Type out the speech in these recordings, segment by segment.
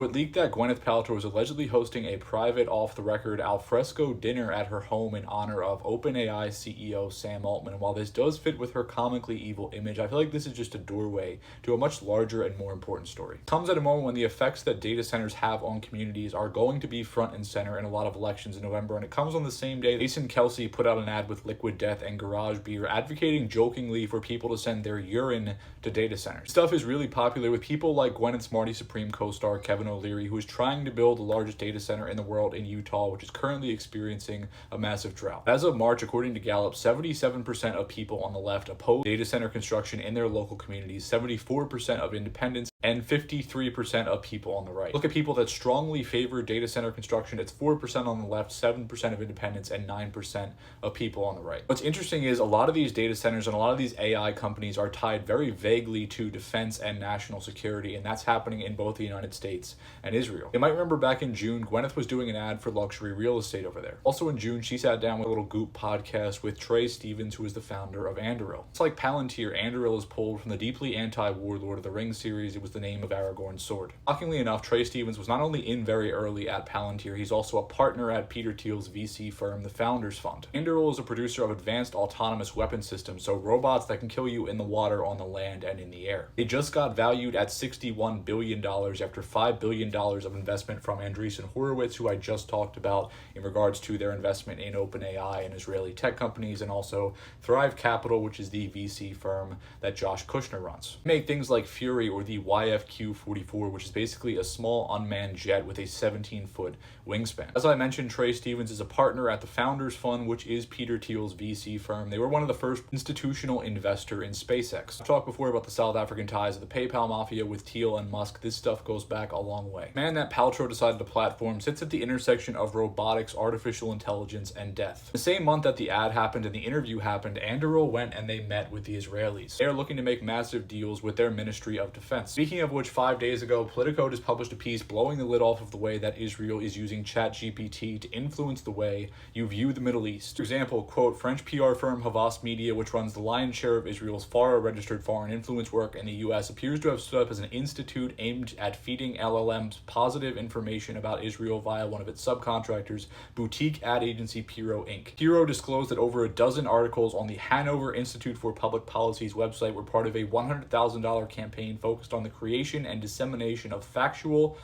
It leaked that Gwyneth Paltrow was allegedly hosting a private, off-the-record alfresco dinner at her home in honor of OpenAI CEO Sam Altman. And while this does fit with her comically evil image, I feel like this is just a doorway to a much larger and more important story. It comes at a moment when the effects that data centers have on communities are going to be front and center in a lot of elections in November, and it comes on the same day Jason Kelsey put out an ad with Liquid Death and Garage Beer advocating jokingly for people to send their urine to data centers. Stuff is really popular with people like Gwyneth's Marty Supreme co-star Kevin O'Leary, who is trying to build the largest data center in the world in Utah, which is currently experiencing a massive drought. As of March, according to Gallup, 77% of people on the left oppose data center construction in their local communities, 74% of independents, and 53% of people on the right. Look at people that strongly favor data center construction. It's 4% on the left, 7% of independents, and 9% of people on the right. What's interesting is a lot of these data centers and a lot of these AI companies are tied very vaguely to defense and national security, and that's happening in both the United States and Israel. You might remember back in June, Gwyneth was doing an ad for luxury real estate over there. Also in June, she sat down with a little Goop podcast with Trey Stevens, who is the founder of Anduril. It's like Palantir, Anduril is pulled from the deeply anti-war Lord of the Rings series. It was the name of Aragorn's sword. Shockingly enough, Trey Stevens was not only in very early at Palantir, he's also a partner at Peter Thiel's VC firm, the Founders Fund. Anduril is a producer of advanced autonomous weapon systems, so robots that can kill you in the water, on the land, and in the air. They just got valued at $61 billion after $5 billion of investment from Andreessen Horowitz, who I just talked about in regards to their investment in OpenAI and Israeli tech companies, and also Thrive Capital, which is the VC firm that Josh Kushner runs. They make things like Fury or the YFQ-44, which is basically a small unmanned jet with a 17-foot wingspan. As I mentioned, Trey Stevens is a partner at the Founders Fund, which is Peter Thiel's VC firm. They were one of the first institutional investor in SpaceX. I've talked before about the South African ties of the PayPal mafia with Thiel and Musk. This stuff goes back a long way. The man that Paltrow decided to platform sits at the intersection of robotics, artificial intelligence, and death. The same month that the ad happened and the interview happened, Anduril went and they met with the Israelis. They are looking to make massive deals with their Ministry of Defense. Speaking of which, 5 days ago, Politico just published a piece blowing the lid off of the way that Israel is using ChatGPT to influence the way you view the Middle East. For example, quote, French PR firm Havas Media, which runs the lion's share of Israel's FARA-registered foreign influence work in the U.S., appears to have stood up as an institute aimed at feeding LLMs positive information about Israel via one of its subcontractors, boutique ad agency Piro Inc. Piro disclosed that over a dozen articles on the Hanover Institute for Public Policy's website were part of a $100,000 campaign focused on the creation and dissemination of factual,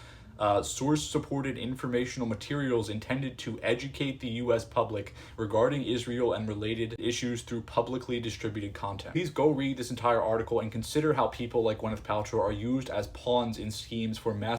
source-supported informational materials intended to educate the U.S. public regarding Israel and related issues through publicly distributed content. Please go read this entire article and consider how people like Gwyneth Paltrow are used as pawns in schemes for mass